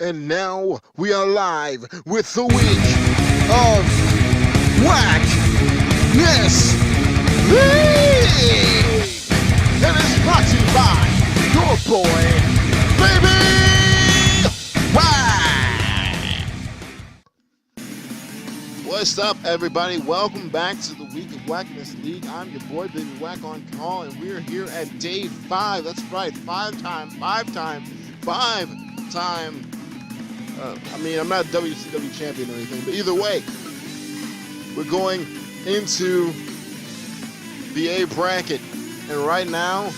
And now we are live with the week of Whaqness League. And it's brought to you by your boy, Baby Whack. What's up, everybody? Welcome back to the week of Whaqness League. I'm your boy, Baby Whack, on call, and we're here at day 5. That's right, five time. I'm not WCW champion or anything, but either way, we're going into the A bracket. And right now,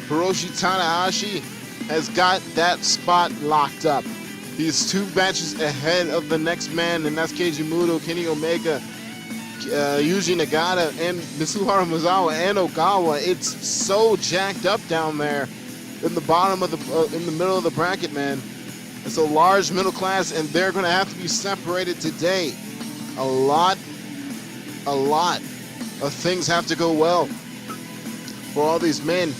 Hiroshi Tanahashi has got that spot locked up. He's 2 matches ahead of the next man, and that's Keiji Muto, Kenny Omega, Yuji Nagata, and Mitsuharu Misawa, and Ogawa. It's so jacked up down there in the bottom of in the middle of the bracket, man. It's a large middle class, and they're going to have to be separated today. A lot of things have to go well for all these men.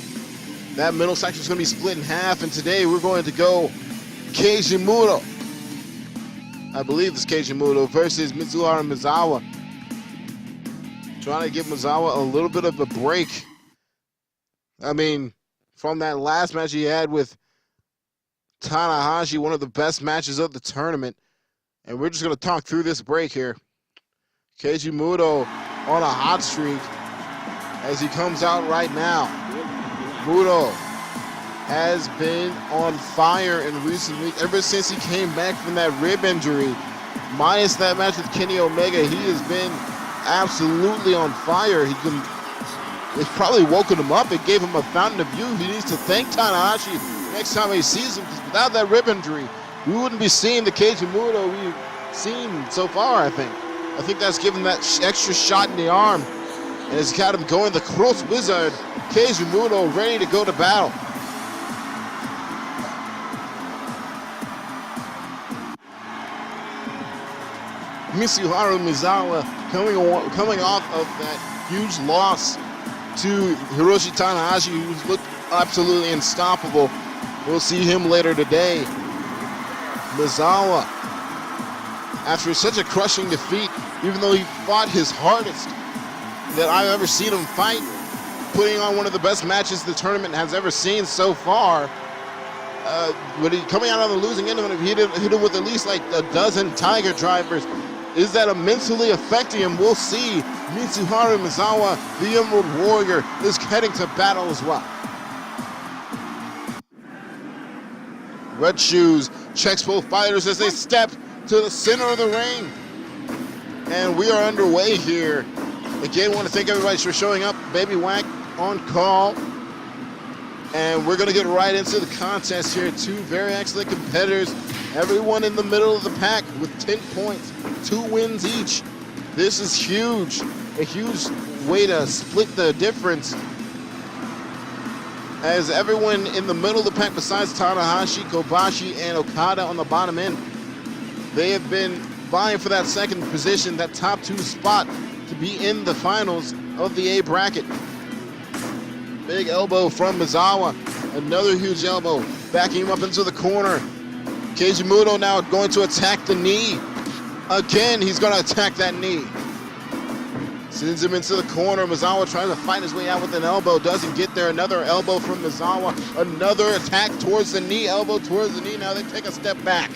That middle section is going to be split in half, and today we're going to go Keiji Muto. I believe it's Keiji Muto versus Mitsuharu Misawa. Trying to give Misawa a little bit of a break. I mean, from that last match he had with Tanahashi, one of the best matches of the tournament. And we're just going to talk through this break here. Keiji Muto on a hot streak as he comes out right now. Muto has been on fire in recent weeks. Ever since he came back from that rib injury, minus that match with Kenny Omega, he has been absolutely on fire. It's probably woken him up. It gave him a fountain of youth. He needs to thank Tanahashi next time he sees him, because without that rib injury, we wouldn't be seeing the Keiji Muto we've seen so far, I think. I think that's given that extra shot in the arm, and it's got him going the Cross Wizard. Keiji Muto ready to go to battle. Mitsuharu Misawa coming off of that huge loss to Hiroshi Tanahashi, who's looked absolutely unstoppable. We'll see him later today. Misawa, after such a crushing defeat, even though he fought his hardest that I've ever seen him fight, putting on one of the best matches the tournament has ever seen so far, when he coming out on the losing end of it, he hit him with at least like a dozen Tiger drivers. Is that mentally affecting him? We'll see. Mitsuharu Misawa, the Emerald Warrior, is heading to battle as well. Red Shoes checks both fighters as they step to the center of the ring. And we are underway here. Again, want to thank everybody for showing up. Baby Whack on call. And we're going to get right into the contest here. 2 very excellent competitors. Everyone in the middle of the pack with 10 points, 2 wins each. This is huge. A huge way to split the difference, as everyone in the middle of the pack besides Tanahashi, Kobashi, and Okada on the bottom end, they have been vying for that second position, that top 2 spot, to be in the finals of the A bracket. Big elbow from Misawa. Another huge elbow, backing him up into the corner. Keiji Muto now going to attack the knee. Again, he's going to attack that knee. Sends him into the corner. Misawa trying to fight his way out with an elbow. Doesn't get there. Another elbow from Misawa. Another attack towards the knee. Elbow towards the knee. Now they take a step back.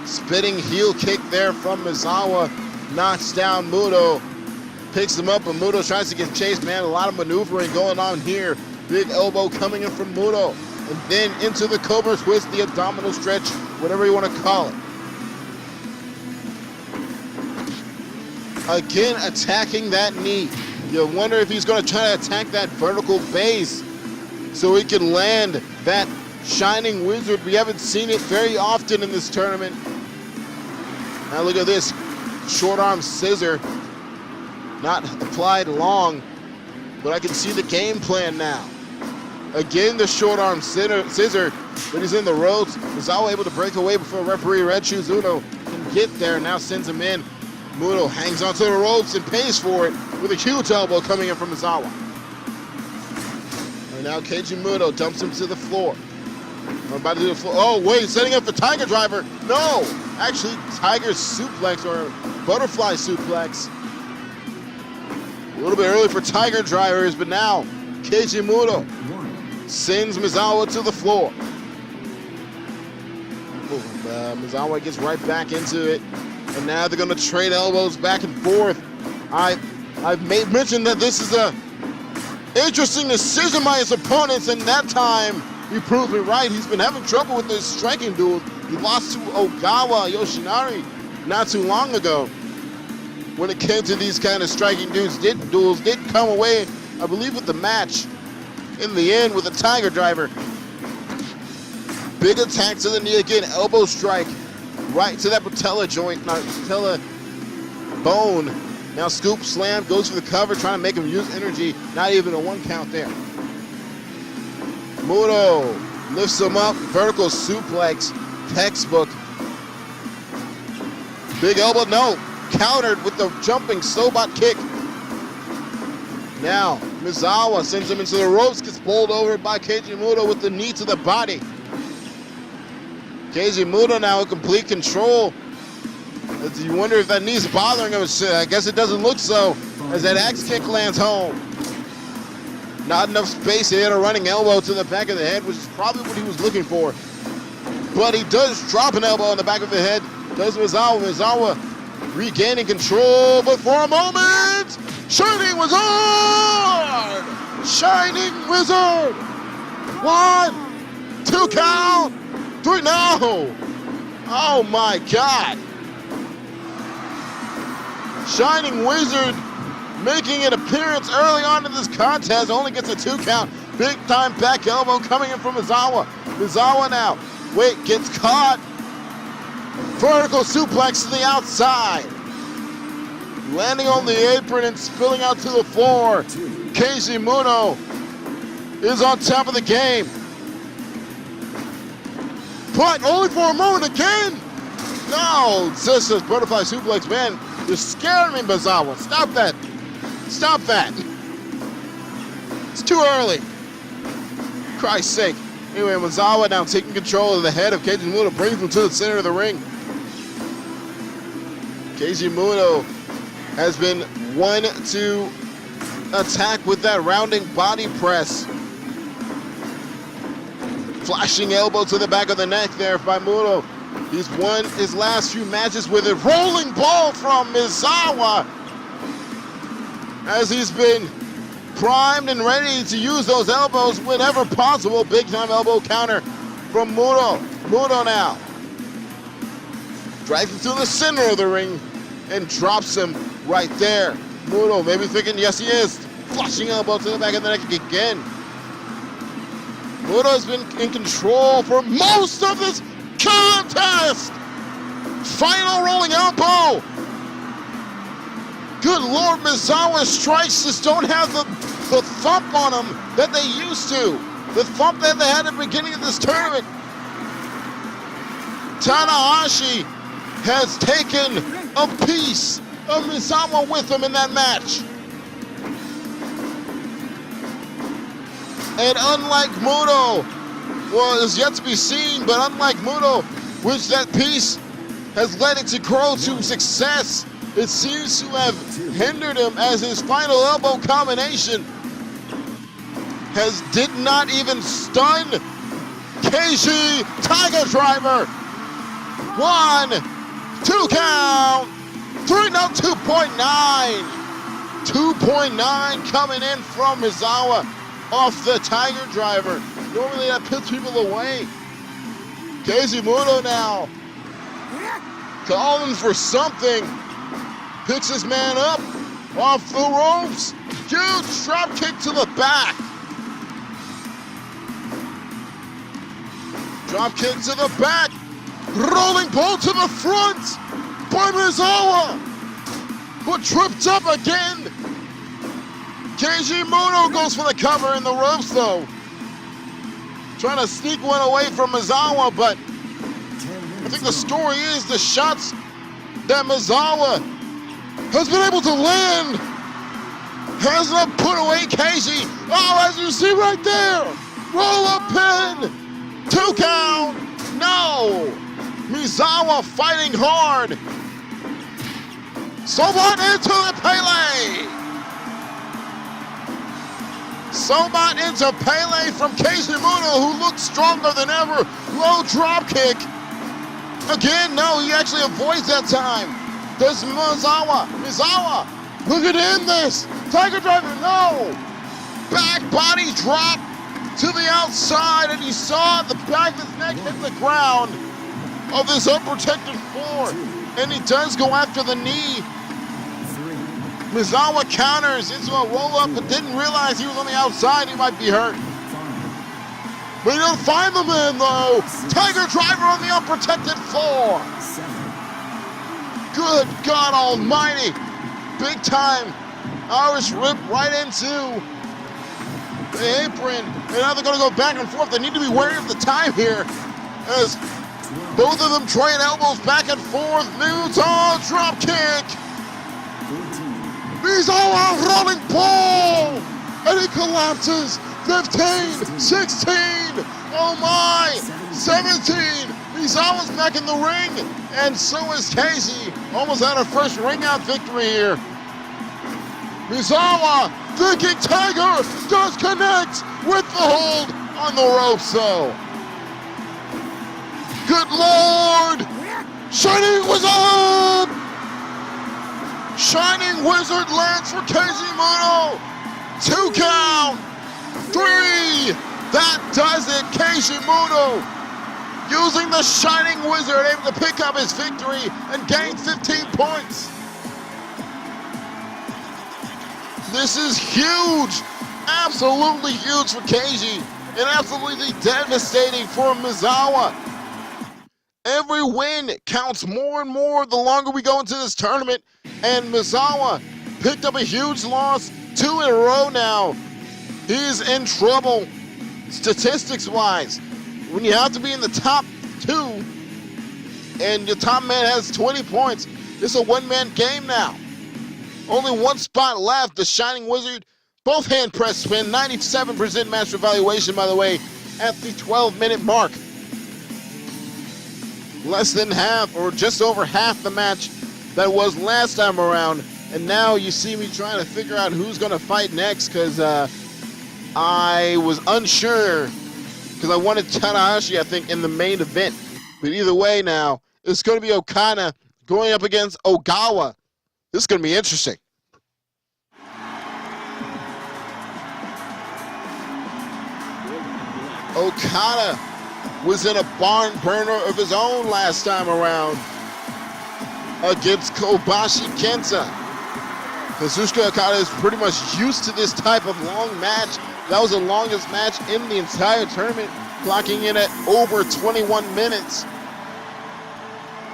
Spitting heel kick there from Misawa. Knocks down Muto. Picks him up, and Muto tries to get chased. Man, a lot of maneuvering going on here. Big elbow coming in from Muto. And then into the Cobra Twist, the abdominal stretch, whatever you want to call it. Again, attacking that knee. You wonder if he's going to try to attack that vertical base so he can land that Shining Wizard. We haven't seen it very often in this tournament. Now look at this. Short arm scissor. Not applied long, but I can see the game plan now. Again, the short arm scissor, but he's in the ropes. Misawa able to break away before referee Red Shoes Uno can get there. Now sends him in. Muto hangs onto the ropes and pays for it with a huge elbow coming in from Misawa. And now Keiji Muto dumps him to the floor. I'm about to do the floor. Oh, wait, setting up for Tiger Driver. No, actually, Tiger suplex or butterfly suplex. A little bit early for Tiger Drivers, but now Keiji Muto sends Misawa to the floor. Misawa gets right back into it, and now they're going to trade elbows back and forth. I've mentioned that this is a interesting decision by his opponents, and that time he proved me right. He's been having trouble with his striking duels. He lost to Ogawa Yoshinari not too long ago. When it came to these kind of striking duels did come away, I believe, with the match in the end with a Tiger Driver. Big attack to the knee again, elbow strike right to that patella joint, not patella bone. Now scoop slam, goes for the cover, trying to make him use energy. Not even a 1 count there. Muto lifts him up, vertical suplex, textbook. Big elbow, no, countered with the jumping Sobot kick. Now Misawa sends him into the ropes, gets bowled over by Keiji Muto with the knee to the body. Keiji Muto now in complete control. You wonder if that knee's bothering him. I guess it doesn't look so, as that axe kick lands home. Not enough space. He had a running elbow to the back of the head, which is probably what he was looking for. But he does drop an elbow in the back of the head. Does Misawa. Misawa regaining control, but for a moment, Shining Wizard! Shining Wizard! 1, 2 count, 3, no! Oh my God! Shining Wizard making an appearance early on in this contest, only gets a 2 count. Big time back elbow coming in from Misawa. Misawa now, wait, gets caught. Vertical suplex to the outside. Landing on the apron and spilling out to the floor. Keiji Muto is on top of the game. But only for a moment again. No, just a butterfly suplex, man. You're scaring me, Misawa. Stop that. Stop that. It's too early. Christ's sake. Anyway, Misawa now taking control of the head of Keiji Muto, brings him to the center of the ring. Keiji Muto has been one to attack with that rounding body press. Flashing elbow to the back of the neck there by Muto. He's won his last few matches with a rolling ball from Misawa, as he's been primed and ready to use those elbows whenever possible. Big time elbow counter from Muto. Muto now drags him to the center of the ring and drops him right there. Muto maybe thinking, yes he is. Flushing elbow to the back of the neck again. Muto has been in control for most of this contest. Final rolling elbow. Good Lord, Misawa's strikes just don't have the thump on them that they used to. The thump that they had at the beginning of this tournament. Tanahashi has taken a piece of Misawa with him in that match. And unlike Muto, well, it's yet to be seen, but unlike Muto, which that piece has led it to grow to success, it seems to have hindered him, as his final elbow combination did not even stun Keiji. Tiger Driver. 1, 2 count. 3, no, 2.9. 2.9 coming in from Misawa off the Tiger Driver. Normally that puts people away. Keiji Muto now calling for something. Picks his man up off the ropes. Huge drop kick to the back. Drop kick to the back. Rolling ball to the front by Misawa, who tripped up again. Keiji Muto goes for the cover in the ropes though. Trying to sneak one away from Misawa, but I think the story is the shots that Misawa has been able to land has not put away Keiji. Oh, as you see right there, roll up pin. 2 count. No. Misawa fighting hard. Sobat into the Pele. Sobat into Pele from Keiji Muto, who looks stronger than ever. Low drop kick. Again, no, he actually avoids that time. Does Misawa, look at in this. Tiger driver, no. Back body drop to the outside, and he saw the back of his neck hit the ground of this unprotected floor. And he does go after the knee. Misawa counters into a roll-up, but didn't realize he was on the outside. He might be hurt. But he don't find the man, though. Tiger driver on the unprotected floor. Good God almighty. Big time Irish rip right into the apron. And now they're going to go back and forth. They need to be wary of the time here, as both of them trade elbows back and forth. Muto drop kick. Misawa rolling ball, and he collapses. 15, 16, oh my, 17. Misawa's back in the ring, and so is Casey. Almost had her first ring out victory here. Misawa, thinking Tiger, does connect with the hold on the ropes though. Good Lord! Shining Wizard! Shining Wizard lands for Keiji Muto. 2 count. 3. That does it. Keiji Muto using the Shining Wizard, able to pick up his victory and gain 15 points. This is huge. Absolutely huge for Keiji, and absolutely devastating for Misawa. Every win counts more and more the longer we go into this tournament, and Misawa picked up a huge loss, 2 in a row now. He's in trouble statistics-wise. When you have to be in the top 2 and your top man has 20 points, it's a one-man game now. Only one spot left, the Shining Wizard. Both hand press spin, 97% master evaluation, by the way, at the 12-minute mark. Less than half, or just over half the match that was last time around. And now you see me trying to figure out who's going to fight next, because I was unsure, because I wanted Tanahashi, I think, in the main event. But either way now, it's going to be Okada going up against Ogawa. This is going to be interesting. Okada was in a barn burner of his own last time around against Kobashi Kenta. Kazuchika Okada is pretty much used to this type of long match. That was the longest match in the entire tournament, clocking in at over 21 minutes.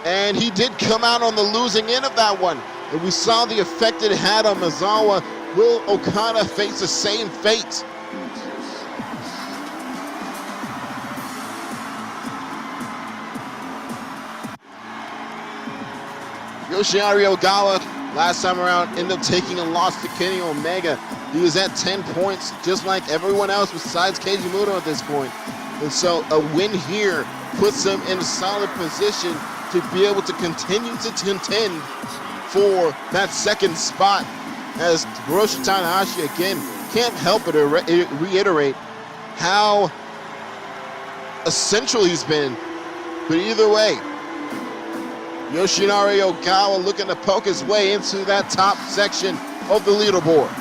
And he did come out on the losing end of that one. And we saw the effect it had on Misawa. Will Okada face the same fate? Yoshinari Ogawa, last time around, ended up taking a loss to Kenny Omega. He was at 10 points, just like everyone else besides Keiji Muto at this point. And so a win here puts him in a solid position to be able to continue to contend for that second spot, as Hiroshi Tanahashi, again, can't help but reiterate how essential he's been. But either way, Yoshinari Ogawa looking to poke his way into that top section of the leaderboard.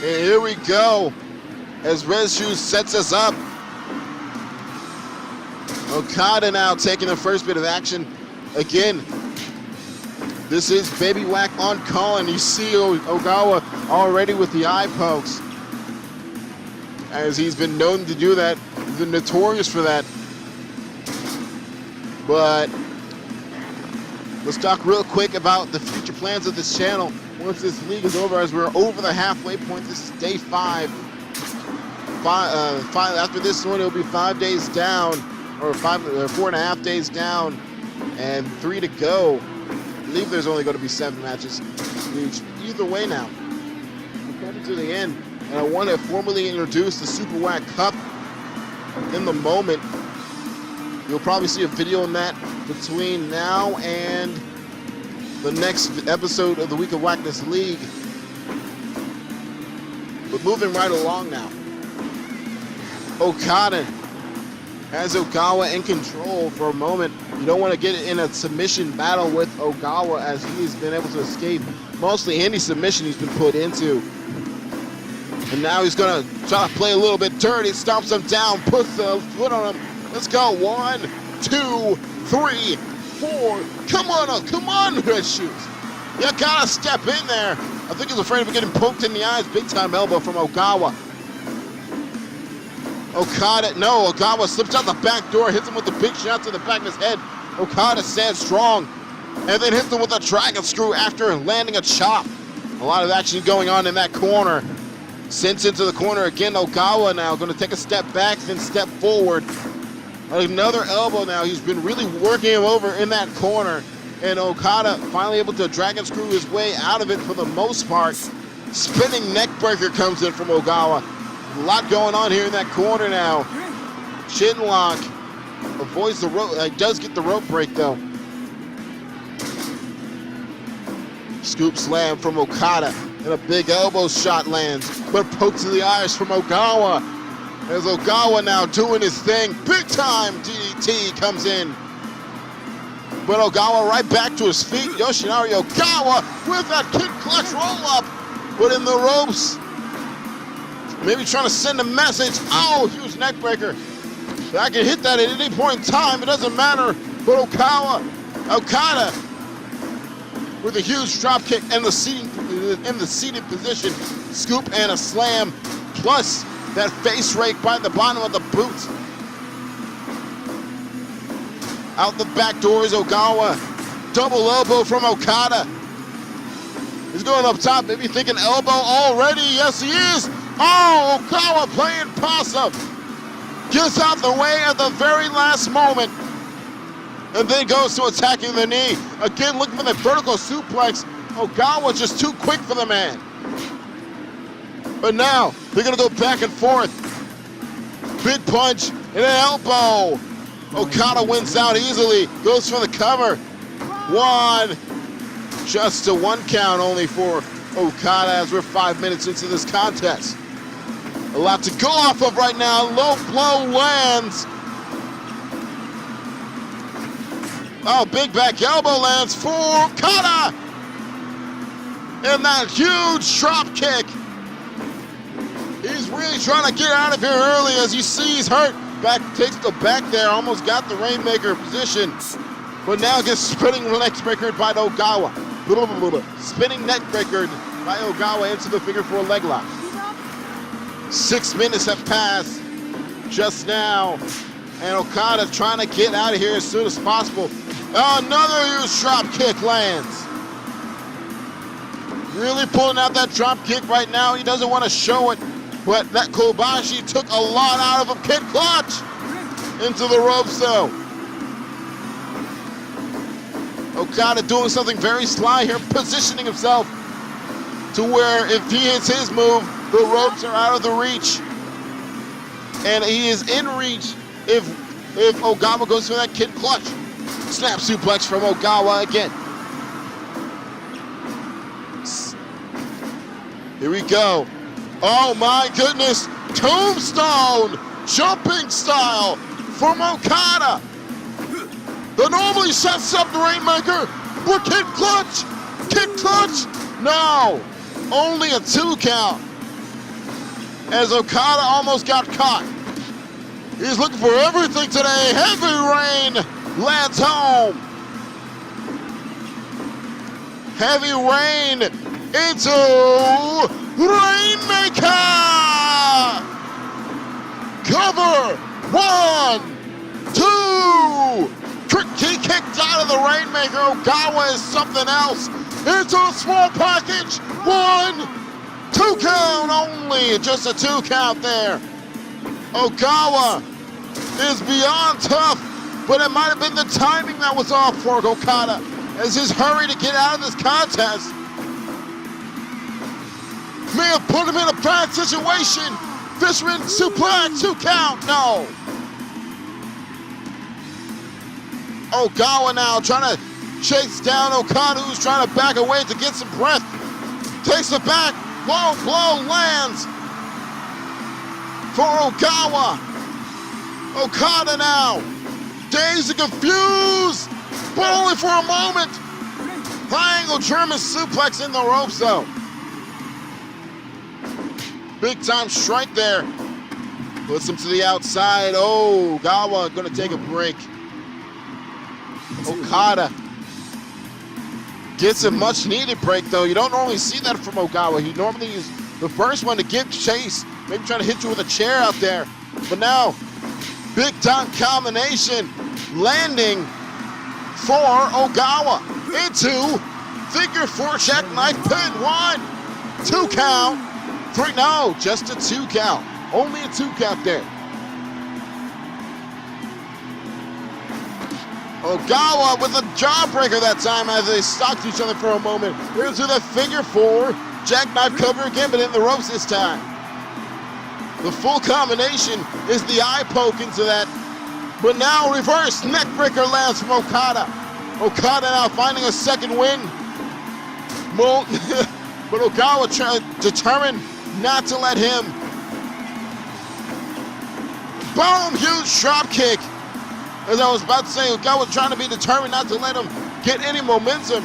And here we go, as Red Shoes sets us up. Okada now taking the first bit of action. Again, this is Baby Whack on call, and you see Ogawa already with the eye pokes, as he's been known to do that. He's been notorious for that. But let's talk real quick about the future plans of this channel once this league is over, as we're over the halfway point. This is day 5. After this one, it'll be 5 days down, or 4.5 days down, and 3 to go. believe there's only going to be 7 matches each. Either way now, we're coming to the end, and I want to formally introduce the Super Whack Cup in the moment. You'll probably see a video on that between now and the next episode of the week of Whaqness League. But moving right along now, Okada has Ogawa in control for a moment. You don't want to get in a submission battle with Ogawa, as he's been able to escape mostly any submission he's been put into. And now he's going to try to play a little bit dirty, stomps him down, puts the foot on him. Let's go. 1, 2, 3, 4. Come on, Red Shoes. You gotta step in there. I think he's afraid of getting poked in the eyes. Big time elbow from Ogawa. Ogawa slips out the back door, hits him with the big shot to the back of his head. Okada stands strong, and then hits him with a dragon screw after landing a chop. A lot of action going on in that corner. Sends into the corner again. Ogawa now going to take a step back, then step forward. Another elbow now. He's been really working him over in that corner. And Okada finally able to dragon screw his way out of it for the most part. Spinning neck breaker comes in from Ogawa. A lot going on here in that corner now. Chin lock. Avoids the rope. Does get the rope break though. Scoop slam from Okada. And a big elbow shot lands. But poke to the eyes from Ogawa. As Ogawa now doing his thing. Big time DDT comes in. But Ogawa right back to his feet. Yoshinari Ogawa with that kick clutch roll up. But in the ropes. Maybe trying to send a message. Oh, huge neck breaker. I can hit that at any point in time. It doesn't matter. But Okada with a huge drop kick and in the seated position. Scoop and a slam. Plus that face rake by the bottom of the boot. Out the back door is Ogawa. Double elbow from Okada. He's going up top, maybe thinking elbow already. Yes, he is. Oh, Ogawa playing possum. Gets out the way at the very last moment. And then goes to attacking the knee. Again, looking for the vertical suplex. Ogawa just too quick for the man. But now, they're going to go back and forth. Big punch and an elbow. Okada wins out easily. Goes for the cover. 1. Just a 1 count only for Okada as we're 5 minutes into this contest. A lot to go off of right now. Low blow lands. Oh, big back elbow lands for Okada. And that huge drop kick. He's really trying to get out of here early. As you see, he's hurt. Takes the back there, almost got the Rainmaker position. But now gets spinning neck breakered by Ogawa. Spinning neck breakered by Ogawa into the figure 4 leg lock. 6 minutes have passed just now. And Okada trying to get out of here as soon as possible. Another huge drop kick lands. Really pulling out that drop kick right now. He doesn't want to show it. But that Kobashi took a lot out of him. Kid clutch into the ropes though. Okada doing something very sly here, positioning himself to where if he hits his move, the ropes are out of the reach. And he is in reach if Ogawa goes for that kid clutch. Snap suplex from Ogawa again. Here we go. Oh my goodness, tombstone, jumping style from Okada. The normally sets up the Rainmaker, but kick clutch, no, only a 2 count. As Okada almost got caught. He's looking for everything today. Heavy rain lands home. Heavy rain into Rainmaker! Cover! 1, 2! He kicked out of the Rainmaker. Ogawa is something else. Into a small package. 1, 2 count only. Just a 2 count there. Ogawa is beyond tough, but it might have been the timing that was off for Okada. as his hurry to get out of this contest may have put him in a bad situation. Fisherman suplex, 2 count, no. Ogawa now trying to chase down Okada, who's trying to back away to get some breath. Takes it back, low blow lands for Ogawa. Okada now, dazed and confused, but only for a moment. Triangle German suplex in the ropes though. Big time strike there. Puts him to the outside. Oh, Ogawa gonna take a break. Okada gets a much needed break though. You don't normally see that from Ogawa. He normally is the first one to give chase. Maybe trying to hit you with a chair out there. But now, big time combination landing for Ogawa into figure 4 jackknife pin. 1, 2 count, 3, no, just a 2 count. Only a 2 count there. Ogawa with a jawbreaker that time as they stalked each other for a moment. Into the figure 4 jackknife cover again, but in the ropes this time. The full combination is the eye poke into that. But now reverse neckbreaker lands from Okada. Okada now finding a second win. But Ogawa determined not to let him. Boom, huge drop kick. As I was about to say, Ogawa trying to be determined not to let him get any momentum.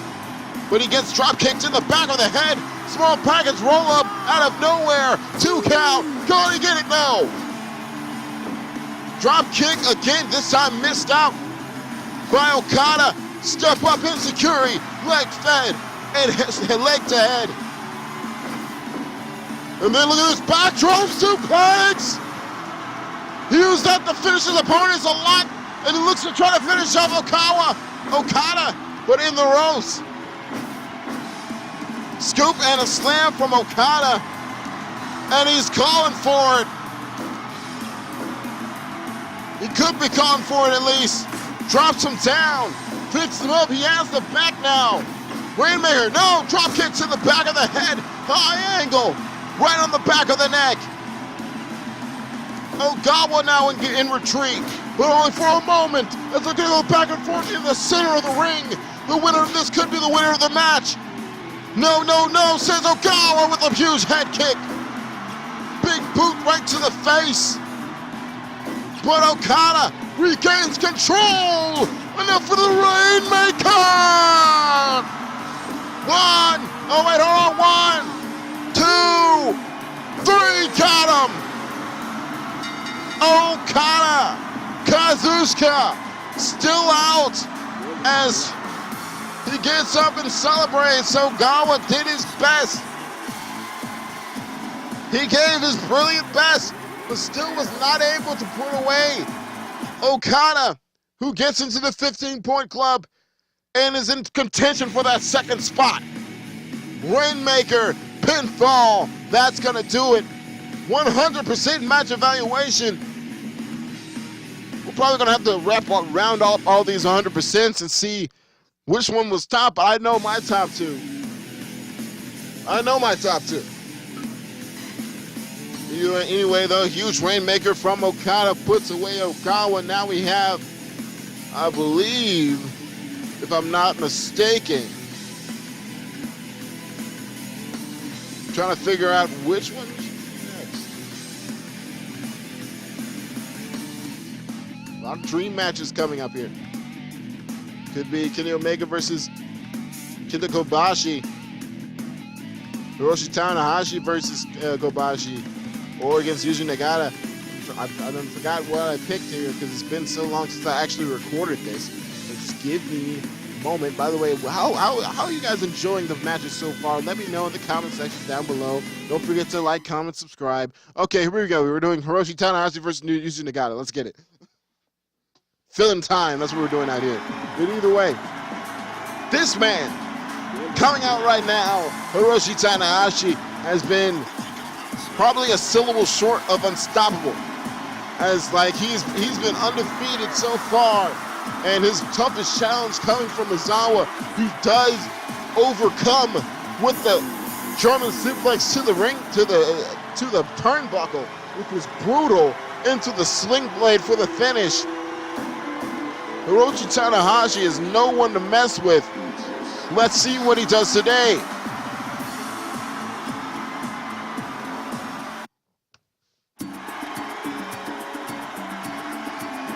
But he gets drop kicked in the back of the head. Small package roll up out of nowhere. 2 count. Going to get it, no. Drop kick again, this time missed out by Okada. Step up insecurity, leg fed, and leg to head. And then look at this backdrop suplex. He used that to finish his opponents a lot, and he looks to try to finish off Okada, but in the ropes. Scoop and a slam from Okada, and he's calling for it. He could be calling for it at least. Drops him down, picks him up, he has the back now. Rainmaker, no, drop kick to the back of the head, high angle, right on the back of the neck. Ogawa now in retreat, but only for a moment, as they're gonna go back and forth in the center of the ring. The winner of this could be the winner of the match. No, no, no, says Ogawa with a huge head kick. Big boot right to the face. But Okada regains control. Enough for the Rainmaker. 1, oh wait, hold on, 1, 2, 3, got him. Okada, Kazuchika, still out as he gets up and celebrates. Ogawa did his best. He gave his brilliant best, but still was not able to put away Okada, who gets into the 15-point club and is in contention for that second spot. Rainmaker, pinfall, that's gonna do it. 100% match evaluation. We're probably gonna have to round up all these 100% and see which one was top. I know my top 2. Anyway, though, huge Rainmaker from Okada puts away Ogawa. Now we have, I believe, if I'm not mistaken, I'm trying to figure out which one should be next. A lot of dream matches coming up here. Could be Kenny Omega versus Kenta Kobashi. Hiroshi Tanahashi versus Kobashi. Or against Yuji Nagata. I forgot what I picked here because it's been so long since I actually recorded this. So just give me a moment. By the way, how are you guys enjoying the matches so far? Let me know in the comment section down below. Don't forget to like, comment, subscribe. Okay, here we go. We were doing Hiroshi Tanahashi versus Yuji Nagata. Let's get it. Filling time. That's what we're doing out here. But either way, this man coming out right now, Hiroshi Tanahashi, has been probably a syllable short of unstoppable. As like he's been undefeated so far And his toughest challenge coming from Misawa, he does overcome with the German suplex to the ring, to the turnbuckle, which was brutal, into the sling blade for the finish. Hiroshi Tanahashi is no one to mess with. Let's see what he does today.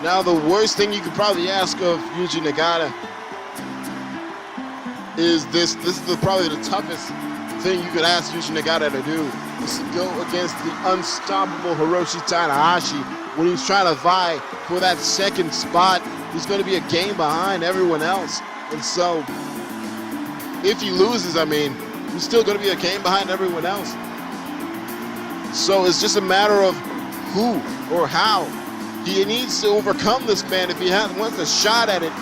Now, the worst thing you could probably ask of Yuji Nagata is this. This is probably the toughest thing you could ask Yuji Nagata to do, is to go against the unstoppable Hiroshi Tanahashi when he's trying to vie for that second spot. He's going to be a game behind everyone else. And so, if he loses, I mean, he's still going to be a game behind everyone else. So it's just a matter of who or how he needs to overcome this man if he wants a shot at it.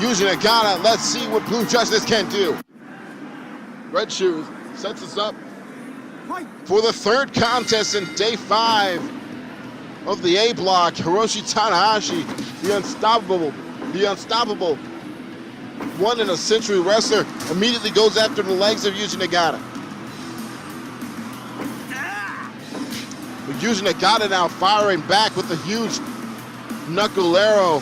Yuji Nagata, let's see what Blue Justice can do. Red Shoes sets us up for the third contest in day 5 of the A block. Hiroshi Tanahashi, the unstoppable one-in-a-century wrestler, immediately goes after the legs of Yuji Nagata. Yuji Nagata now firing back with a huge knucklero.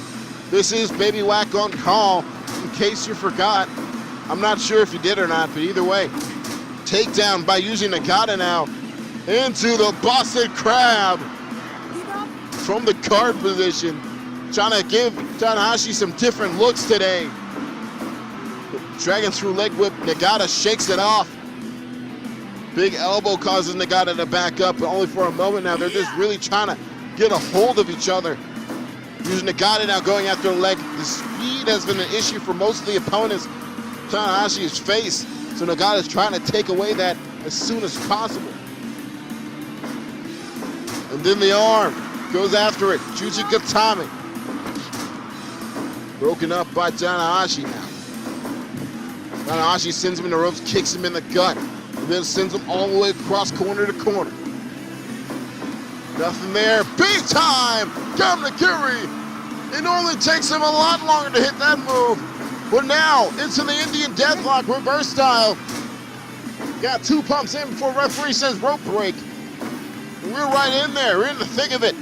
This is Baby Whack on call, in case you forgot. I'm not sure if you did or not, but either way, takedown by Yuji Nagata now into the Boston Crab from the guard position, trying to give Tanahashi some different looks today. Dragon through leg whip, Nagata shakes it off. Big elbow causes Nagata to back up, but only for a moment now. They're just really trying to get a hold of each other. Using Nagata now going after the leg. The speed has been an issue for most of the opponents Tanahashi's faced, so Nagata's trying to take away that as soon as possible. And then the arm goes after it. Juji Gatame. Broken up by Tanahashi now. Tanahashi sends him in the ropes, kicks him in the gut, and then sends him all the way across corner to corner. Nothing there. Big time! Kaminagiri! It normally takes him a lot longer to hit that move. But now, into the Indian Deathlock reverse style. Got 2 pumps in before referee says rope break. And we're right in there. We're in the thick of it.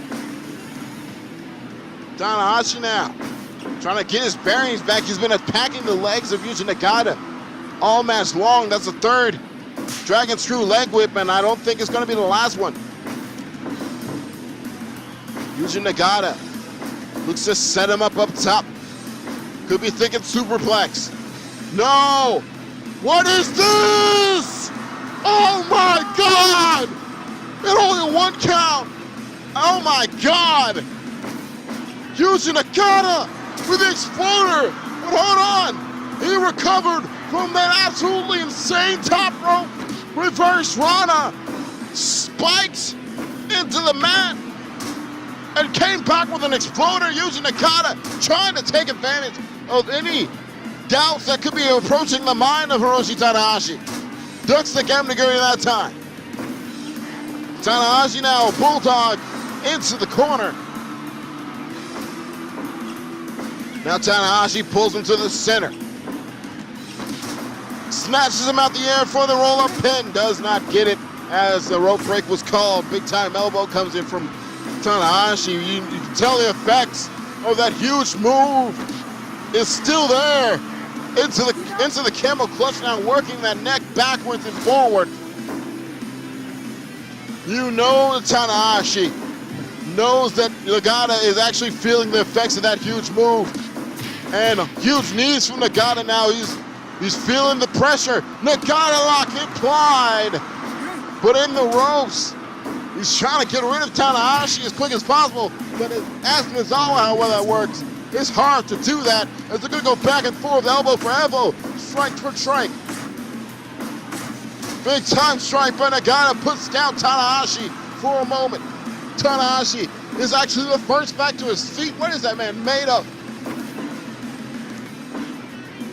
Tanahashi now trying to get his bearings back. He's been attacking the legs of Yuji Nagata all match long. That's the third Dragon Screw leg whip, and I don't think it's going to be the last one. Yuji Nagata looks to set him up top. Could be thinking superplex. No! What is this? Oh my God! And only 1 count. Oh my God! Yuji Nagata with the exploder. But hold on! He recovered from that absolutely insane top rope reverse Rana. Spiked into the mat and came back with an exploder. Yuji Nagata trying to take advantage of any doubts that could be approaching the mind of Hiroshi Tanahashi. Ducks the Kaminagiri that time. Tanahashi now, bulldog into the corner. Now Tanahashi pulls him to the center. Snatches him out the air for the roll-up pin. Does not get it as the rope break was called. Big time elbow comes in from Tanahashi. You can tell the effects of that huge move is still there. Into the camel clutch now, working that neck backwards and forward. You know that Tanahashi knows that Nagata is actually feeling the effects of that huge move. And huge knees from Nagata now. He's feeling the pressure. Nagata lock implied. But in the ropes. He's trying to get rid of Tanahashi as quick as possible. But ask Mizawa how well that works. It's hard to do that as they're going to go back and forth, elbow for elbow, strike for strike. Big time strike by Nagata puts down Tanahashi for a moment. Tanahashi is actually the first back to his feet. What is that man made of?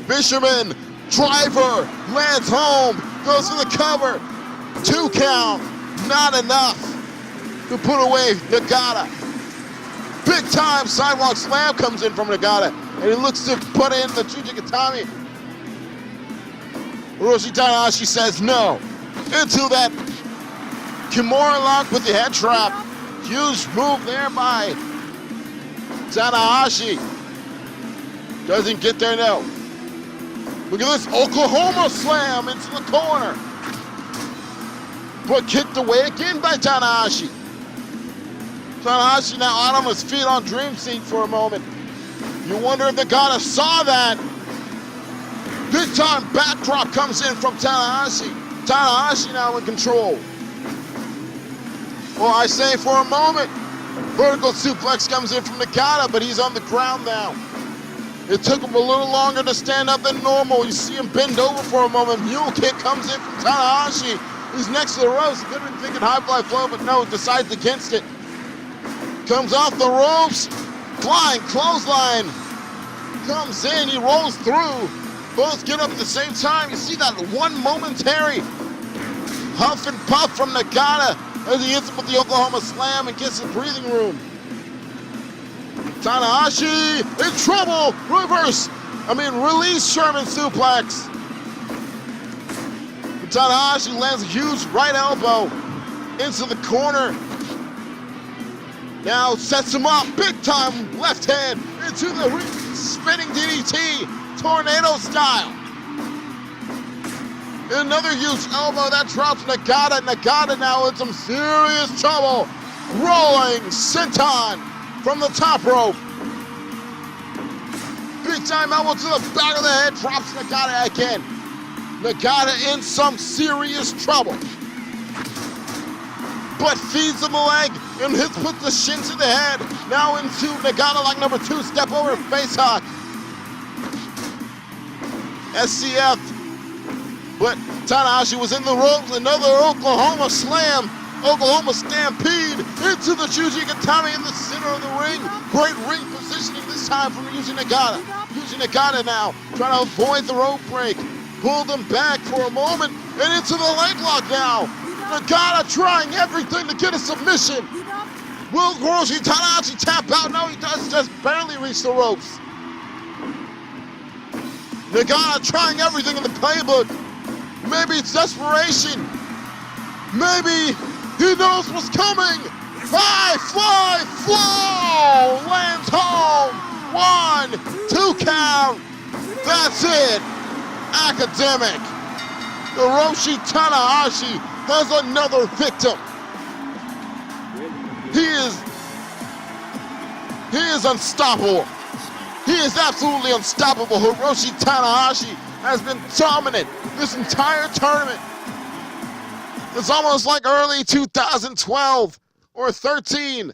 Fisherman, driver, lands home, goes for the cover. 2 count, not enough to put away Nagata. Big time sidewalk slam comes in from Nagata, and he looks to put in the Chujikatami. Hiroshi Tanahashi says no. Into that Kimura lock with the head trap. Huge move there by Tanahashi. Doesn't get there, no. Look at this Oklahoma slam into the corner. But kicked away again by Tanahashi. Tanahashi now out on his feet on Dream Seat for a moment. You wonder if Nagata saw that. Big time backdrop comes in from Tanahashi. Tanahashi now in control. Well, I say for a moment, vertical suplex comes in from Nagata, but he's on the ground now. It took him a little longer to stand up than normal. You see him bend over for a moment. Mule kick comes in from Tanahashi. He's next to the ropes. He could have been thinking high fly flow, but no, decides against it. Comes off the ropes. Flying clothesline. Comes in, he rolls through. Both get up at the same time. You see that one momentary huff and puff from Nagata as he hits him with the Oklahoma slam and gets his breathing room. Tanahashi in trouble. Release Sherman suplex. Tanahashi lands a huge right elbow into the corner. Now sets him up, big time left hand into the spinning DDT, tornado style. Another huge elbow that drops Nagata. Nagata now in some serious trouble. Rolling senton from the top rope. Big time elbow to the back of the head, drops Nagata again. Nagata in some serious trouble. But feeds him a leg and puts the shin to the head. Now into Nagata like number 2, step over face hawk. SCF. But Tanahashi was in the ropes. Another Oklahoma slam. Oklahoma stampede into the Chujikatami in the center of the ring. Great ring positioning this time from Yuji Nagata. Yuji Nagata now trying to avoid the rope break. Pulled him back for a moment and into the leg lock now. Nagata trying everything to get a submission. Will Hiroshi Tanahashi tap out? No, he does just barely reach the ropes. Nagata trying everything in the playbook. Maybe it's desperation. Maybe he knows what's coming. High fly flow lands home. 1, 2 count. That's it. Academic. Hiroshi Tanahashi has another victim. He is unstoppable. He is absolutely unstoppable. Hiroshi Tanahashi has been dominant this entire tournament. It's almost like early 2012 or 13.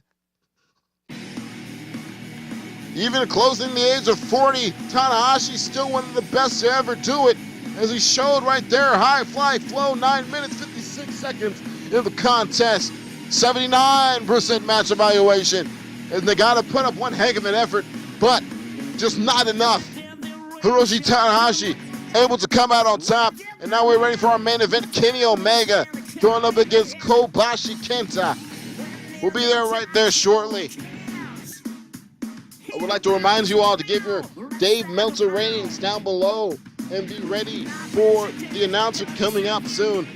Even closing the age of 40, Tanahashi still one of the best to ever do it, as he showed right there. High fly flow, 9 minutes, 56 seconds in the contest. 79% match evaluation. As Nagata put up one heck of an effort, but just not enough. Hiroshi Tanahashi able to come out on top, and now we're ready for our main event. Kenny Omega going up against Kobashi Kenta. We'll be there right there shortly. I would like to remind you all to give your Dave Meltzer ratings down below and be ready for the announcement coming up soon.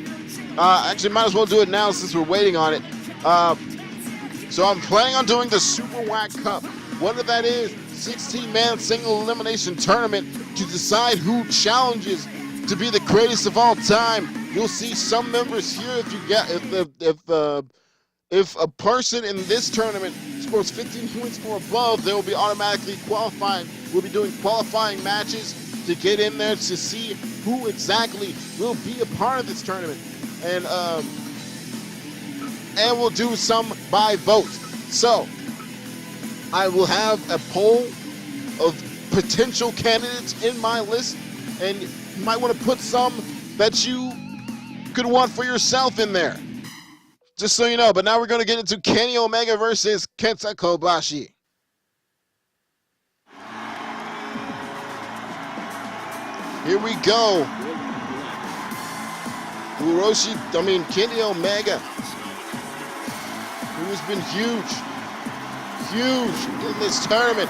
Actually, might as well do it now since we're waiting on it. So I'm planning on doing the Super Whack Cup. What that is, 16-man single elimination tournament to decide who challenges to be the greatest of all time. You'll see some members here. If a person in this tournament scores 15 points or above, they will be automatically qualified. We'll be doing qualifying matches to get in there to see who exactly will be a part of this tournament. And we'll do some by vote. So I will have a poll of potential candidates in my list, and you might want to put some that you could want for yourself in there, just so you know. But now we're going to get into Kenny Omega versus Kenta Kobashi. Here we go. Kenny Omega, who has been huge huge in this tournament.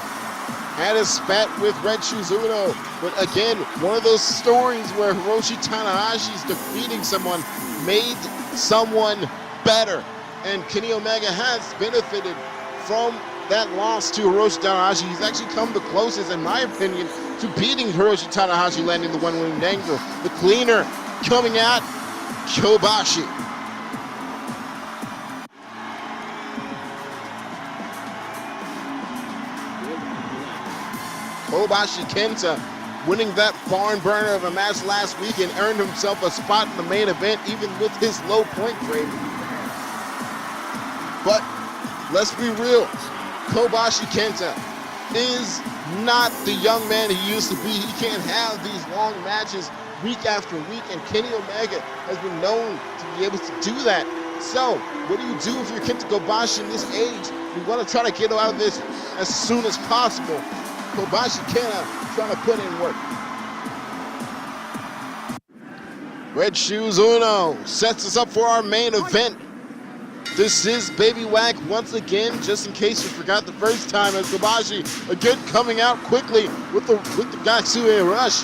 Had a spat with Red Shoes Uno, but again, one of those stories where Hiroshi Tanahashi's defeating someone made someone better, and Kenny Omega has benefited from that loss to Hiroshi Tanahashi. He's actually come the closest, in my opinion, to beating Hiroshi Tanahashi, landing the one-winged angel. The cleaner coming at Kobashi. Kobashi Kenta winning that barn burner of a match last week and earned himself a spot in the main event, even with his low point grade. But let's be real, Kobashi Kenta is not the young man he used to be. He can't have these long matches week after week, and Kenny Omega has been known to be able to do that. So, what do you do if you're Kenta Kobashi in this age? You want to try to get out of this as soon as possible. Kobashi Kenta trying to put in work. Red Shoes Uno sets us up for our main event. This is Baby Whack once again, just in case you forgot the first time, as Kobashi again coming out quickly with the Gatsue Rush.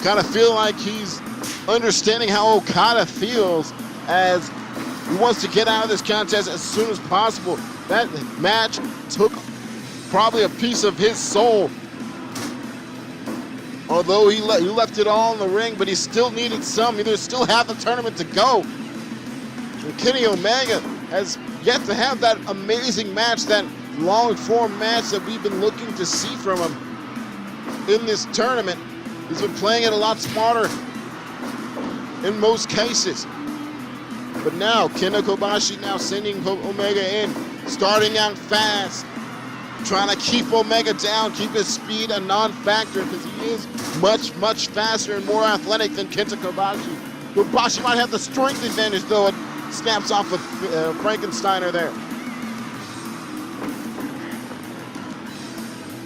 Kind of feel like he's understanding how Okada feels, as he wants to get out of this contest as soon as possible. That match took probably a piece of his soul. Although he left it all in the ring, but he still needed some. There's still half the tournament to go. And Kenny Omega has yet to have that amazing match, that long-form match that we've been looking to see from him in this tournament. He's been playing it a lot smarter in most cases. But now, Kenta Kobashi now sending Omega in, starting out fast, trying to keep Omega down, keep his speed a non-factor, because he is much, much faster and more athletic than Kenta Kobashi. Kobashi might have the strength advantage, though. It snaps off of Frankensteiner there.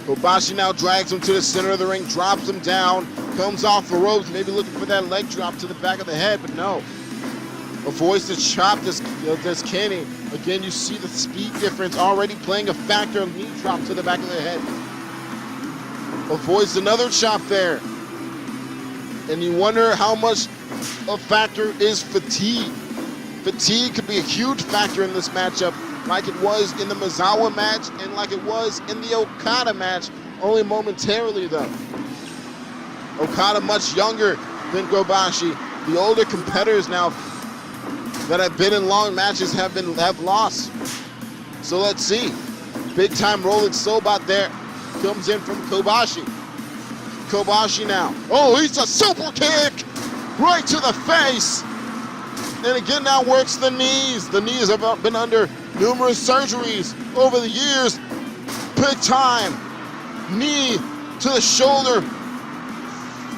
Kobashi now drags him to the center of the ring, drops him down, comes off the ropes, maybe looking for that leg drop to the back of the head, but no. Avoids the chop, does Kenny. Again, you see the speed difference already playing a factor. Knee drop to the back of the head. Avoids another chop there. And you wonder how much a factor is fatigue. Fatigue could be a huge factor in this matchup, like it was in the Mizawa match and like it was in the Okada match, only momentarily though. Okada much younger than Kobashi. The older competitors now that have been in long matches have lost. So let's see. Big time rolling Sobot there comes in from Kobashi. Kobashi now. Oh, he's a super kick right to the face. And again now works the knees. The knees have been under numerous surgeries over the years. Big time knee to the shoulder,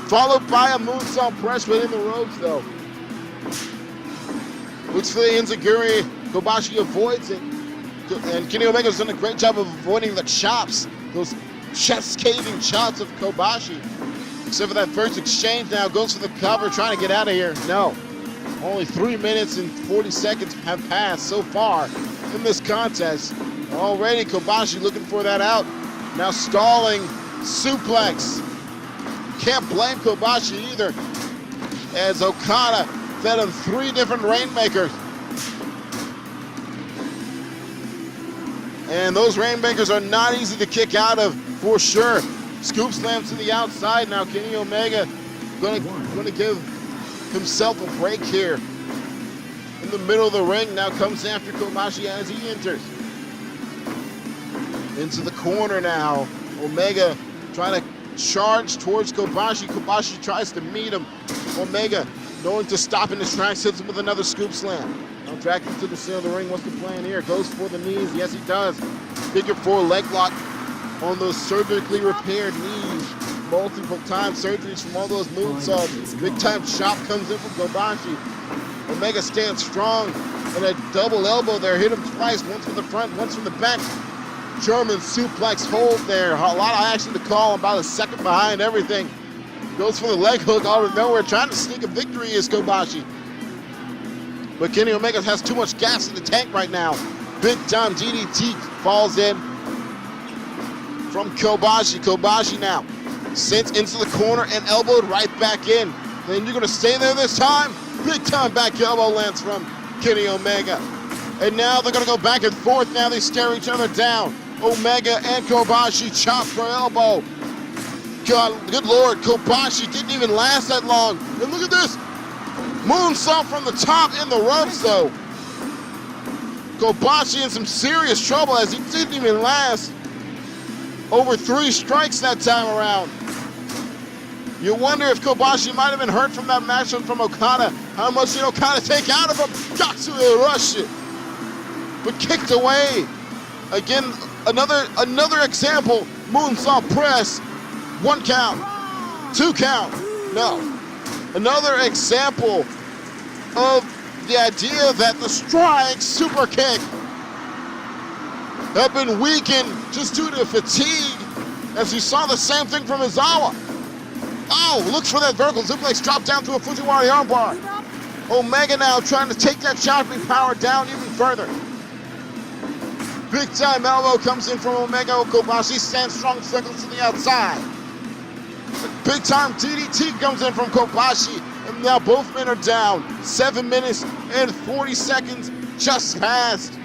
followed by a moonsault press within the ropes though. Looks for the enziguri. Kobashi avoids it. And Kenny Omega's done a great job of avoiding the chops, those chest-caving chops of Kobashi. Except for that first exchange now, goes for the cover, trying to get out of here. No. Only 3 minutes and 40 seconds have passed so far in this contest. Already Kobashi looking for that out. Now stalling, suplex. Can't blame Kobashi either, as Okada fed him 3 different rainmakers. And those rainmakers are not easy to kick out of, for sure. Scoop slams to the outside. Now Kenny Omega gonna give himself a break here. In the middle of the ring, now comes after Kobashi as he enters. Into the corner now. Omega trying to charge towards Kobashi. Kobashi tries to meet him. Omega going to stop in his tracks, hits him with another scoop slam. Now dragged him to the center of the ring. What's the plan here? Goes for the knees. Yes, he does. Figure 4 leg lock on those surgically repaired knees. Multiple time surgeries from all those moonsaults. Big time chop comes in from Kobashi. Omega stands strong, and a double elbow there. Hit him twice, once from the front, once from the back. German suplex hold there. A lot of action to call, about a second behind everything. Goes for the leg hook out of nowhere, trying to sneak a victory is Kobashi. But Kenny Omega has too much gas in the tank right now. Big time DDT falls in from Kobashi. Kobashi now sent into the corner and elbowed right back in. Then you're going to stay there this time. Big time back elbow lands from Kenny Omega. And now they're going to go back and forth. Now they stare each other down. Omega and Kobashi chop for elbow. God, good Lord, Kobashi didn't even last that long. And look at this. Moonsault from the top in the ropes, though. Kobashi in some serious trouble as he didn't even last over 3 strikes that time around. You wonder if Kobashi might have been hurt from that matchup from Okada. How much did Okada take out of him? Gatsue rushed it, but kicked away. Again, another example. Moonsault press. 1 count. 2 count. No. Another example of the idea that the strike super kick have been weakened just due to fatigue, as you saw the same thing from Izawa. Oh, looks for that vertical suplex, drop down to a Fujiwara armbar. Omega now trying to take that shopping power down even further. Big time elbow comes in from Omega. Kobashi stands strong, circles to the outside. Big time DDT comes in from Kobashi, and now both men are down. 7 minutes and 40 seconds just passed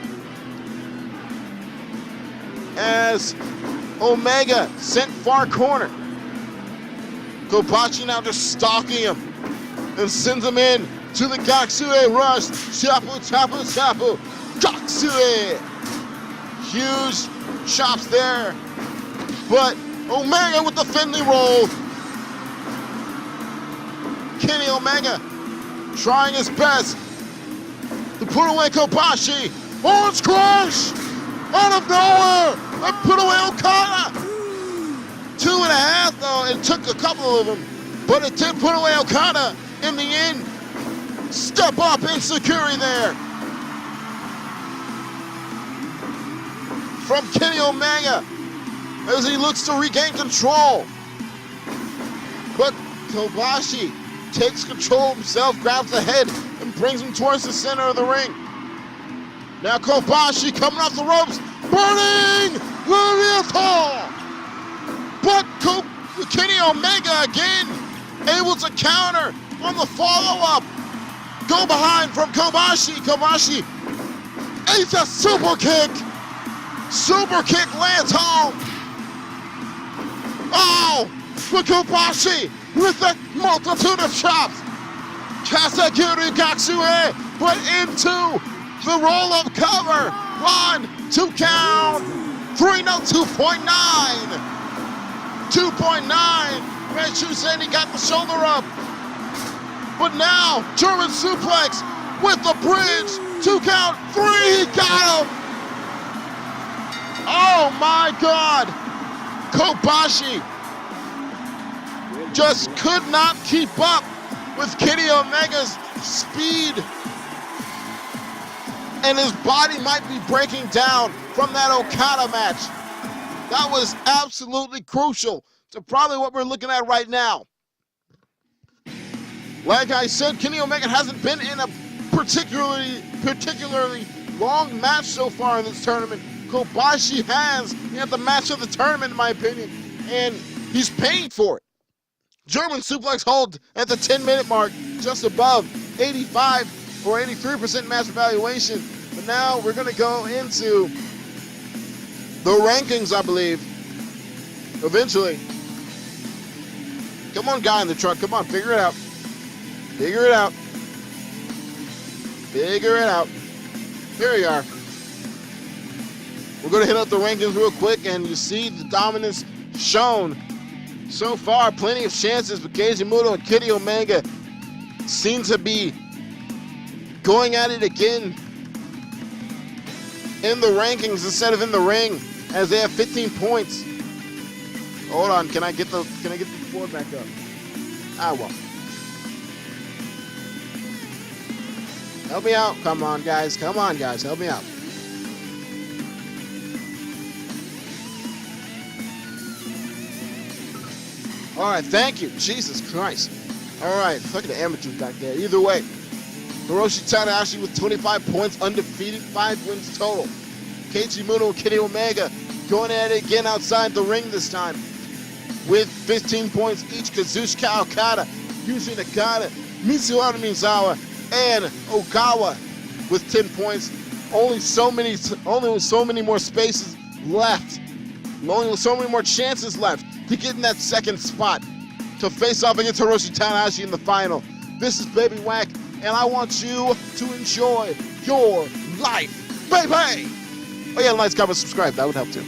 as Omega sent far corner. Kobashi now just stalking him and sends him in to the Gatsue rush. Chapu, chapu, chapu. Gatsue. Huge chops there. But Omega with the Finley roll. Kenny Omega trying his best to put away Kobashi. Orange Crush out of nowhere and put away Okada. 2.5 though. It took a couple of them, but it did put away Okada in the end. Step up insecurity there from Kenny Omega as he looks to regain control. But Kobashi takes control himself, grabs the head, and brings him towards the center of the ring. Now Kobashi coming off the ropes, burning Lariato! But Kenny Omega again, able to counter on the follow-up. Go behind from Kobashi. Kobashi aids a super kick. Super kick lands home. Oh, but Kobashi with a multitude of chops. Kasagiri Gatsue put into the roll-up cover. 1, 2 count. 3, no, 2.9. 2.9. Manchu said he got the shoulder up. But now, German suplex with the bridge. 2 count. 3, he got him. Oh my God. Kobashi just could not keep up with Kenny Omega's speed. And his body might be breaking down from that Okada match. That was absolutely crucial to probably what we're looking at right now. Like I said, Kenny Omega hasn't been in a particularly long match so far in this tournament. Kobashi has. He had the match of the tournament, in my opinion, and he's paying for it. German suplex hold at the 10-minute mark, just above 85 or 83% match evaluation. But now we're going to go into the rankings, I believe, eventually. Come on, guy in the truck. Come on, figure it out. Figure it out. Figure it out. Here we are. We're going to hit up the rankings real quick, and you see the dominance shown so far. Plenty of chances, but Keiji Muto and Kenny Omega seem to be going at it again in the rankings instead of in the ring, as they have 15 points. Hold on, can I get the board back up? Ah, well. Help me out. Come on, guys. Come on, guys. Help me out. All right, thank you. Jesus Christ. All right, look at the amateurs back there. Either way, Hiroshi Tanahashi with 25 points, undefeated, 5 wins total. Keiji Muto and Kenny Omega going at it again outside the ring this time. With 15 points each, Kazuchika Okada, Yuji Nakata, Mitsuharu Misawa, and Ogawa with 10 points. Only so many more spaces left. Only so many more chances left to get in that second spot to face off against Hiroshi Tanahashi in the final. This is Baby Whack, and I want you to enjoy your life, baby! Oh yeah, like, comment, subscribe. That would help too.